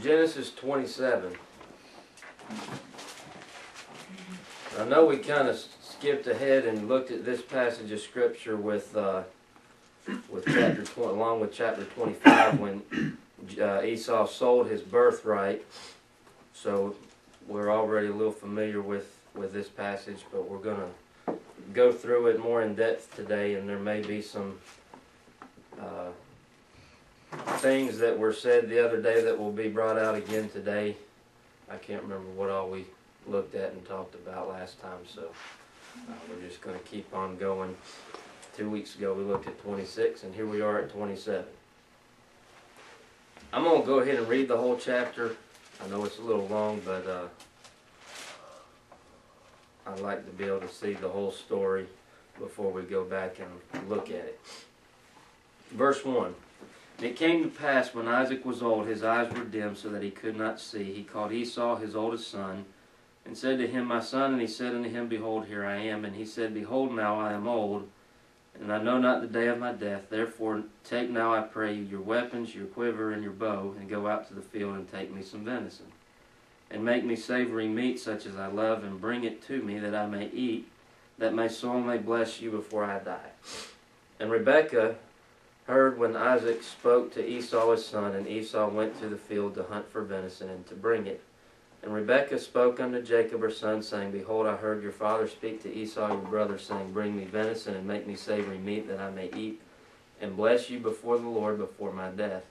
Genesis 27. I know we kind of skipped ahead and looked at this passage of scripture with chapter 20, along with chapter 25, when Esau sold his birthright. So we're already a little familiar with this passage, but we're going to go through it more in depth today, and there may be some things that were said the other day that will be brought out again today. I can't remember what all we looked at and talked about last time, so we're just going to keep on going. 2 weeks ago we looked at 26, and here we are at 27. I'm going to go ahead and read the whole chapter. I know it's a little long, but I'd like to be able to see the whole story before we go back and look at it. Verse 1. And it came to pass, when Isaac was old, his eyes were dim, so that he could not see. He called Esau his oldest son, and said to him, My son. And he said unto him, Behold, here I am. And he said, Behold, now I am old, and I know not the day of my death. Therefore take now, I pray you, your weapons, your quiver, and your bow, and go out to the field, and take me some venison. And make me savory meat, such as I love, and bring it to me, that I may eat, that my soul may bless you before I die. And Rebekah heard when Isaac spoke to Esau his son, and Esau went to the field to hunt for venison, and to bring it. And Rebekah spoke unto Jacob her son, saying, Behold, I heard your father speak to Esau your brother, saying, Bring me venison, and make me savory meat, that I may eat, and bless you before the Lord before my death.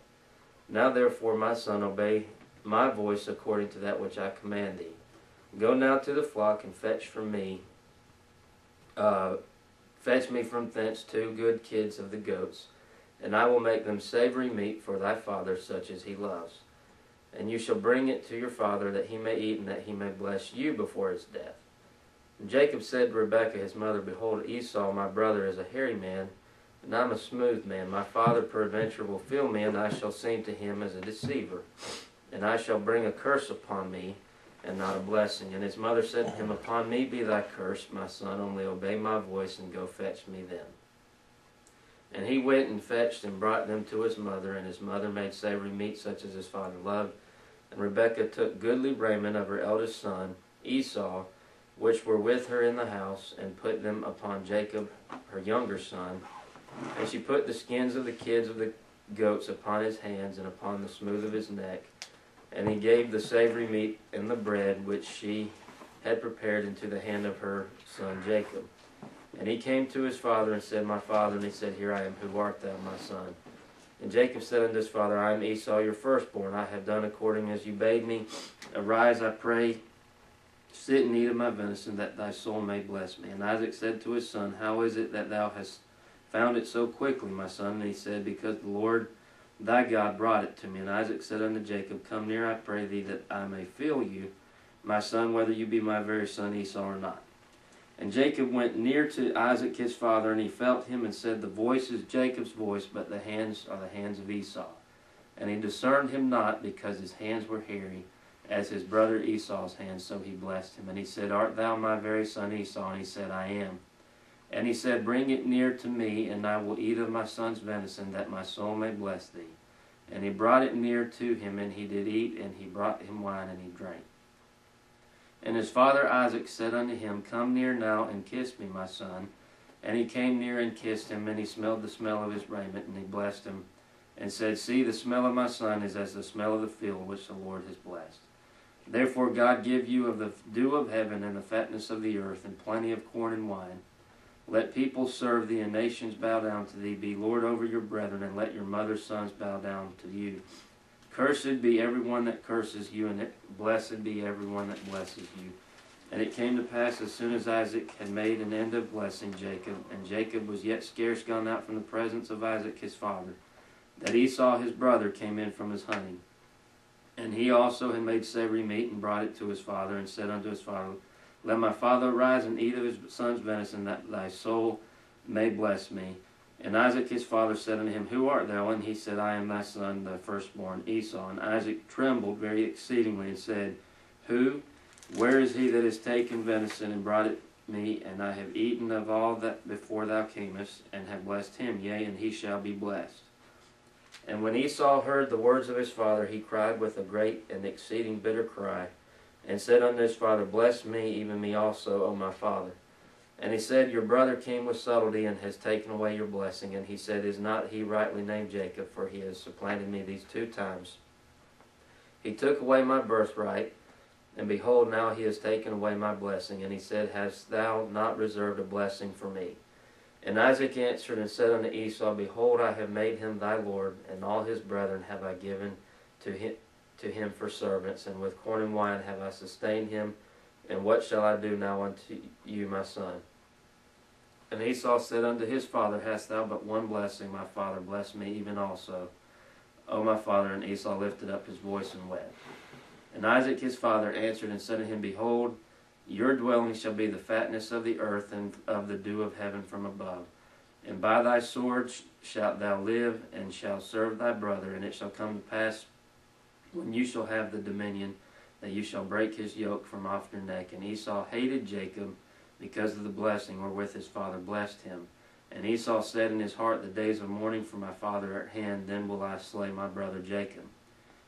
Now therefore, my son, obey my voice according to that which I command thee. Go now to the flock, and fetch me from thence 2 good kids of the goats, and I will make them savory meat for thy father, such as he loves. And you shall bring it to your father, that he may eat, and that he may bless you before his death. And Jacob said to Rebekah his mother, Behold, Esau my brother is a hairy man, and I am a smooth man. My father peradventure will feel me, and I shall seem to him as a deceiver. And I shall bring a curse upon me, and not a blessing. And his mother said to him, Upon me be thy curse, my son, only obey my voice, and go fetch me them. And he went and fetched and brought them to his mother, and his mother made savory meat such as his father loved. And Rebekah took goodly raiment of her eldest son, Esau, which were with her in the house, and put them upon Jacob, her younger son. And she put the skins of the kids of the goats upon his hands, and upon the smooth of his neck. And he gave the savory meat and the bread which she had prepared into the hand of her son Jacob. And he came to his father and said, My father. And he said, Here I am. Who art thou, my son? And Jacob said unto his father, I am Esau your firstborn. I have done according as you bade me. Arise, I pray, sit and eat of my venison, that thy soul may bless me. And Isaac said to his son, How is it that thou hast found it so quickly, my son? And he said, Because the Lord thy God brought it to me. And Isaac said unto Jacob, Come near, I pray thee, that I may feel you, my son, whether you be my very son Esau or not. And Jacob went near to Isaac his father, and he felt him, and said, The voice is Jacob's voice, but the hands are the hands of Esau. And he discerned him not, because his hands were hairy, as his brother Esau's hands, so he blessed him. And he said, Art thou my very son Esau? And he said, I am. And he said, Bring it near to me, and I will eat of my son's venison, that my soul may bless thee. And he brought it near to him, and he did eat, and he brought him wine, and he drank. And his father Isaac said unto him, Come near now, and kiss me, my son. And he came near and kissed him, and he smelled the smell of his raiment, and he blessed him, and said, See, the smell of my son is as the smell of the field which the Lord has blessed. Therefore God give you of the dew of heaven, and the fatness of the earth, and plenty of corn and wine. Let people serve thee, and nations bow down to thee. Be Lord over your brethren, and let your mother's sons bow down to you. Cursed be everyone that curses you, and blessed be everyone that blesses you. And it came to pass, as soon as Isaac had made an end of blessing Jacob, and Jacob was yet scarce gone out from the presence of Isaac his father, that Esau his brother came in from his hunting. And he also had made savory meat, and brought it to his father, and said unto his father, Let my father arise and eat of his son's venison, that thy soul may bless me. And Isaac his father said unto him, Who art thou? And he said, I am thy son, thy firstborn, Esau. And Isaac trembled very exceedingly, and said, Who? Where is he that has taken venison, and brought it me? And I have eaten of all that before thou camest, and have blessed him, yea, and he shall be blessed. And when Esau heard the words of his father, he cried with a great and exceeding bitter cry, and said unto his father, Bless me, even me also, O my father. And he said, Your brother came with subtlety, and has taken away your blessing. And he said, Is not he rightly named Jacob? For he has supplanted me these 2 times. He took away my birthright, and behold, now he has taken away my blessing. And he said, Hast thou not reserved a blessing for me? And Isaac answered and said unto Esau, Behold, I have made him thy lord, and all his brethren have I given to him for servants, and with corn and wine have I sustained him. And what shall I do now unto you, my son? And Esau said unto his father, Hast thou but one blessing, my father? Bless me even also, O my father. And Esau lifted up his voice and wept. And Isaac his father answered and said to him, Behold, your dwelling shall be the fatness of the earth, and of the dew of heaven from above. And by thy sword shalt thou live, and shalt serve thy brother. And it shall come to pass, when you shall have the dominion, that you shall break his yoke from off your neck. And Esau hated Jacob because of the blessing wherewith his father blessed him. And Esau said in his heart, The days of mourning for my father are at hand, then will I slay my brother Jacob.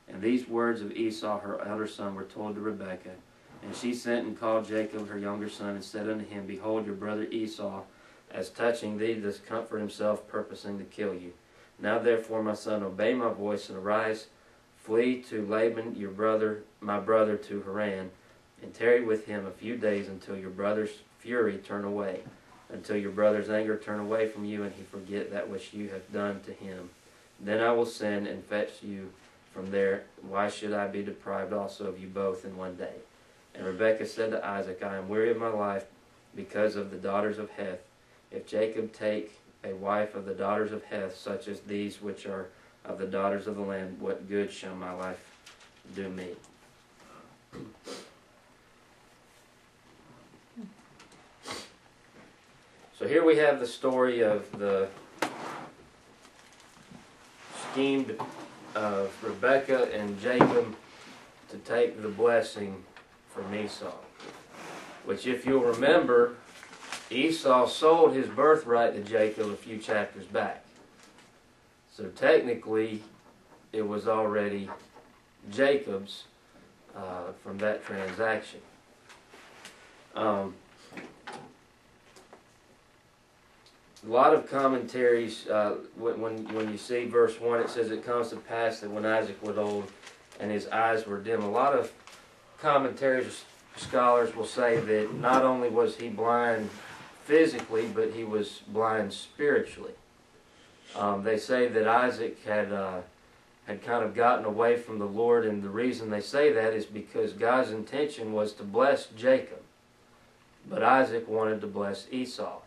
And these words of Esau her elder son were told to Rebekah. And she sent and called Jacob her younger son, and said unto him, Behold, your brother Esau, as touching thee, does comfort himself, purposing to kill you. Now therefore, my son, obey my voice, and arise, flee to Laban your brother, my brother, to Haran, and tarry with him a few days, until your brother's fury turn away, until your brother's anger turn away from you, and he forget that which you have done to him. Then I will send and fetch you from there. Why should I be deprived also of you both in one day? And Rebekah said to Isaac, I am weary of my life because of the daughters of Heth. If Jacob take a wife of the daughters of Heth, such as these which are of the daughters of the land, what good shall my life do me? So here we have the story of the scheme of Rebekah and Jacob to take the blessing from Esau, which, if you'll remember, Esau sold his birthright to Jacob a few chapters back. So technically, it was already Jacob's from that transaction. A lot of commentaries, when you see verse 1, it says, It comes to pass that when Isaac was old and his eyes were dim. A lot of commentaries, scholars will say that not only was he blind physically, but he was blind spiritually. They say that Isaac had kind of gotten away from the Lord, and the reason they say that is because God's intention was to bless Jacob, but Isaac wanted to bless Esau.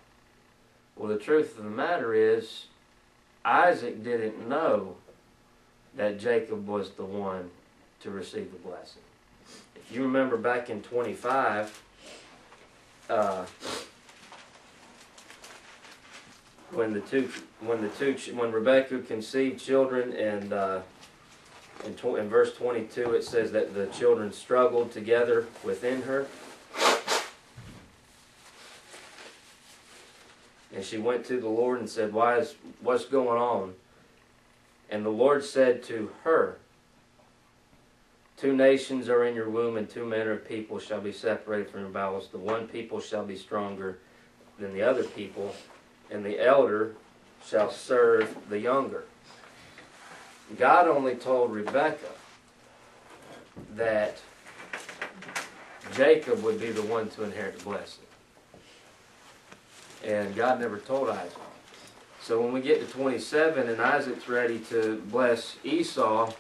Well, the truth of the matter is, Isaac didn't know that Jacob was the one to receive the blessing. If you remember back in 25, when Rebekah conceived children, and in verse 22 it says that the children struggled together within her, and she went to the Lord and said, what's going on? And the Lord said to her, 2 nations are in your womb, and 2 manner of people shall be separated from your bowels. The one people shall be stronger than the other people, and the elder shall serve the younger. God only told Rebekah that Jacob would be the one to inherit the blessing. And God never told Isaac. So when we get to 27 and Isaac's ready to bless Esau,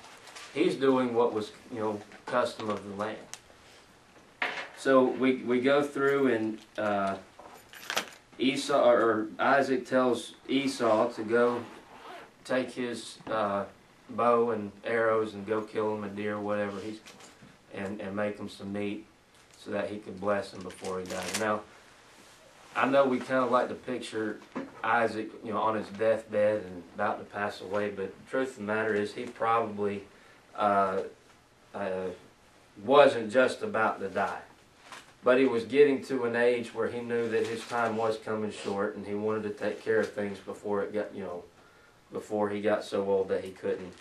he's doing what was, custom of the land. So we go through, and Isaac tells Esau to go take his bow and arrows and go kill him a deer or whatever, and make him some meat so that he could bless him before he died. Now, I know we kind of like to picture Isaac, on his deathbed and about to pass away, but the truth of the matter is he probably wasn't just about to die. But he was getting to an age where he knew that his time was coming short, and he wanted to take care of things before it got, before he got so old that he couldn't